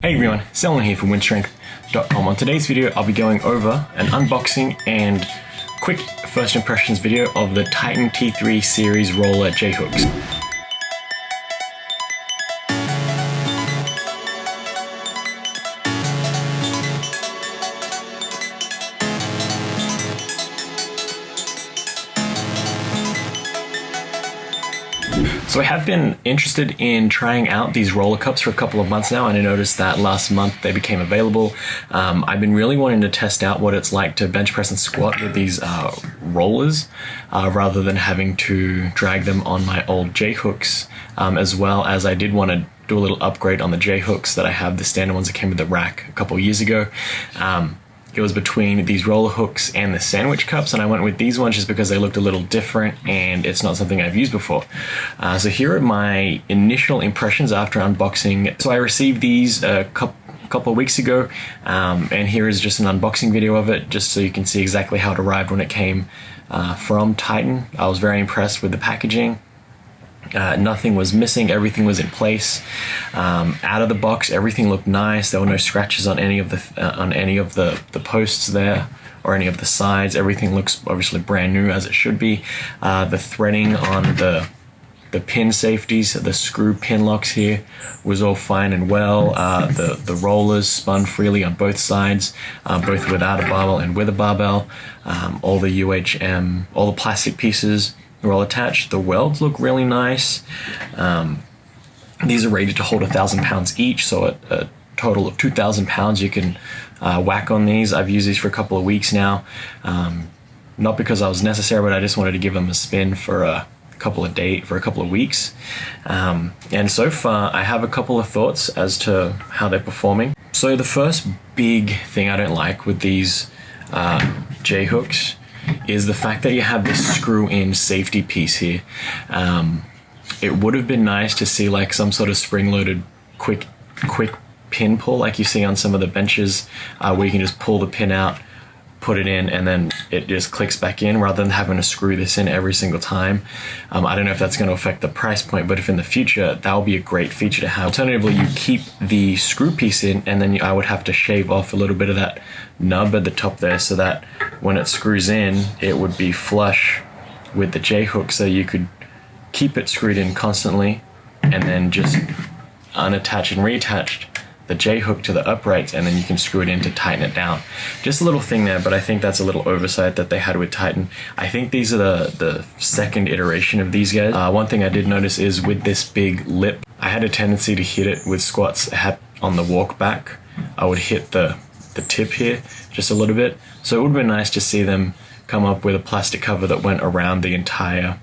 Hey everyone, Selman here from winstrength.com. On today's video, I'll be going over an unboxing and quick first impressions video of the Titan T3 series roller J-hooks. So I have been interested in trying out these roller cups for a couple of months now, and I noticed that last month they became available. I've been really wanting to test out what it's like to bench press and squat with these rollers rather than having to drag them on my old J-hooks, as well as I did want to do a little upgrade on the J-hooks that I have, the standard ones that came with the rack a couple of years ago. It was between these roller hooks and the sandwich cups, and I went with these ones just because they looked a little different and it's not something I've used before. So here are my initial impressions after unboxing. So I received these a couple of weeks ago, and here is just an unboxing video of it, just so you can see exactly how it arrived when it came from Titan. I was very impressed with the packaging. Nothing was missing, everything was in place. Out of the box, everything looked nice. There were no scratches on any of the posts there or any of the sides. Everything looks obviously brand new, as it should be. The threading on the pin safeties, the screw pin locks here, was all fine and well. The rollers spun freely on both sides, both without a barbell and with a barbell. All the UHM, all the plastic pieces were all attached. The welds look really nice. These are rated to hold 1,000 pounds each, so at a total of 2,000 pounds you can whack on these. I've used these for a couple of weeks now, not because I was necessary, but I just wanted to give them a spin for a couple of weeks. And so far I have a couple of thoughts as to how they're performing. So the first big thing I don't like with these J-hooks is the fact that you have this screw-in safety piece here. It would have been nice to see like some sort of spring-loaded quick pin pull like you see on some of the benches, where you can just pull the pin out, put it in, and then it just clicks back in rather than having to screw this in every single time. I don't know if that's going to affect the price point, but if in the future, that would be a great feature to have. Alternatively, you keep the screw piece in, and then I would have to shave off a little bit of that nub at the top there so that when it screws in, it would be flush with the J-hook, so you could keep it screwed in constantly and then just unattach and reattach the J-hook to the uprights, and then you can screw it in to tighten it down. Just a little thing there, but I think that's a little oversight that they had with Titan. I think these are the second iteration of these guys. One thing I did notice is with this big lip, I had a tendency to hit it with squats on the walk back. I would hit the tip here just a little bit. So it would have been nice to see them come up with a plastic cover that went around the entire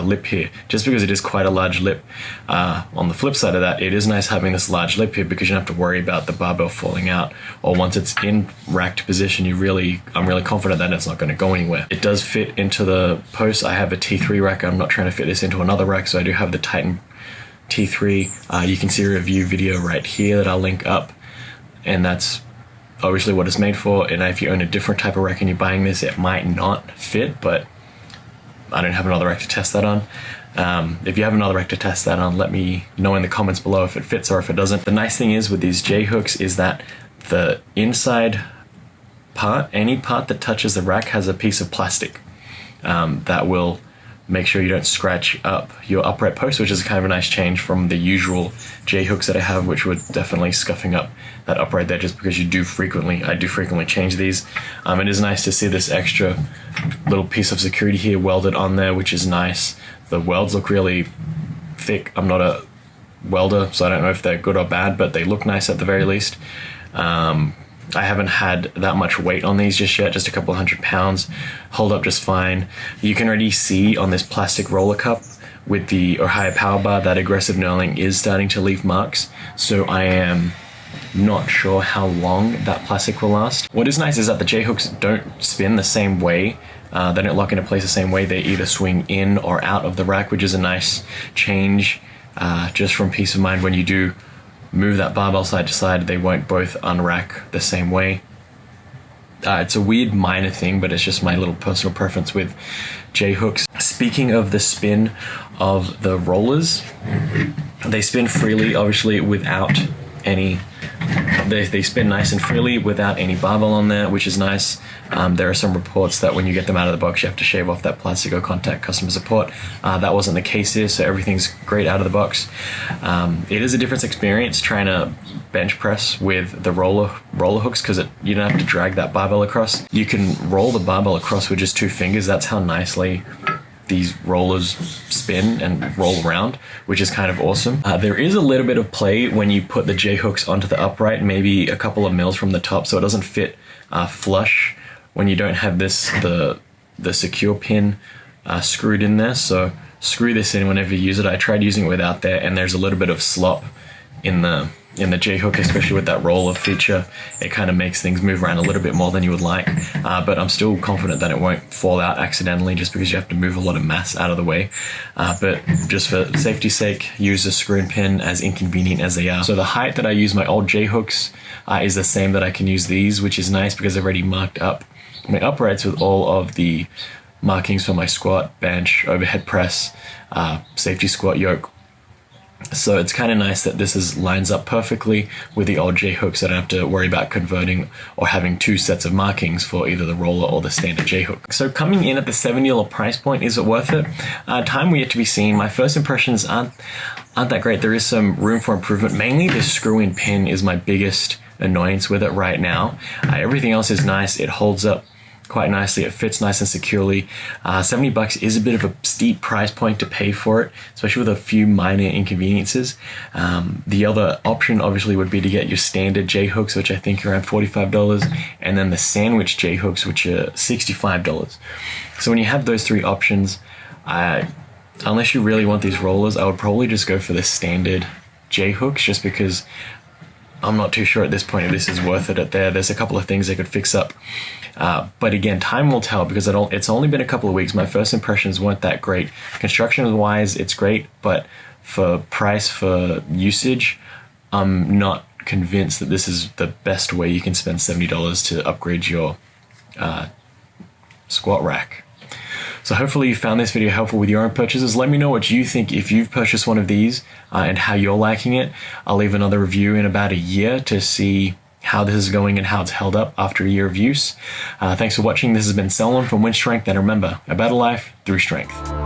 lip here, just because it is quite a large lip. On the flip side of that, it is nice having this large lip here because you don't have to worry about the barbell falling out, or once it's in racked position, I'm really confident that it's not going to go anywhere. It does fit into the post. I have a T3 rack. I'm not trying to fit this into another rack, so I do have the Titan T3. You can see a review video right here that I'll link up, and that's obviously what it's made for. And if you own a different type of rack and you're buying this, it might not fit, but I don't have another rack to test that on. If you have another rack to test that on, let me know in the comments below if it fits or if it doesn't. The nice thing is with these J-hooks is that the inside part, any part that touches the rack, has a piece of plastic that will make sure you don't scratch up your upright post, which is kind of a nice change from the usual J-hooks that I have, which were definitely scuffing up that upright there, just because I do frequently change these. It is nice to see this extra little piece of security here welded on there, which is nice. The welds look really thick. I'm not a welder, so I don't know if they're good or bad, but they look nice at the very least. I haven't had that much weight on these just yet, just a couple 100 pounds. Hold up just fine. You can already see on this plastic roller cup with the higher power bar that aggressive knurling is starting to leave marks, so I am not sure how long that plastic will last. What is nice is that the J-hooks don't spin the same way. They don't lock into place the same way. They either swing in or out of the rack, which is a nice change, just from peace of mind. When you do move that barbell side to side, they won't both unrack the same way. It's a weird minor thing, but it's just my little personal preference with J-hooks. Speaking of the spin of the rollers, they spin freely, obviously without they spin nice and freely without any barbell on there, which is nice. There are some reports that when you get them out of the box, you have to shave off that plastic or contact customer support. That wasn't the case here, so everything's great out of the box. It is a different experience trying to bench press with the roller hooks, because you don't have to drag that barbell across. You can roll the barbell across with just 2 fingers. That's how nicely these rollers spin and roll around, which is kind of awesome. There is a little bit of play when you put the J-hooks onto the upright, maybe a couple of mils from the top, so it doesn't fit flush when you don't have the secure pin screwed in there. So screw this in whenever you use it. I tried using it without there, and there's a little bit of slop in the J-hook, especially with that roller feature. It kind of makes things move around a little bit more than you would like, but I'm still confident that it won't fall out accidentally, just because you have to move a lot of mass out of the way. But just for safety's sake, use a screw and pin, as inconvenient as they are. So the height that I use my old J-hooks is the same that I can use these, which is nice because I've already marked up my uprights with all of the markings for my squat, bench, overhead press, safety squat yoke. So it's kind of nice that this lines up perfectly with the old J-hooks. I don't have to worry about converting or having 2 sets of markings for either the roller or the standard J-hook. So coming in at the $70 price point, is it worth it? Time we yet to be seen. My first impressions aren't that great. There is some room for improvement. Mainly the screw-in pin is my biggest annoyance with it right now. Everything else is nice. It holds up quite nicely. It fits nice and securely. $70 is a bit of a steep price point to pay for it, especially with a few minor inconveniences. The other option obviously would be to get your standard J-hooks, which I think are around $45, and then the sandwich J-hooks, which are $65. So when you have those 3 options, unless you really want these rollers, I would probably just go for the standard J-hooks, just because I'm not too sure at this point if this is worth it. There's a couple of things they could fix up. But again, time will tell, because it's only been a couple of weeks. My first impressions weren't that great. Construction-wise, it's great, but for price, for usage, I'm not convinced that this is the best way you can spend $70 to upgrade your squat rack. So hopefully you found this video helpful with your own purchases. Let me know what you think if you've purchased one of these and how you're liking it. I'll leave another review in about a year to see how this is going and how it's held up after a year of use. Thanks for watching. This has been Selwyn from Wynn Strength, and remember, a better life through strength.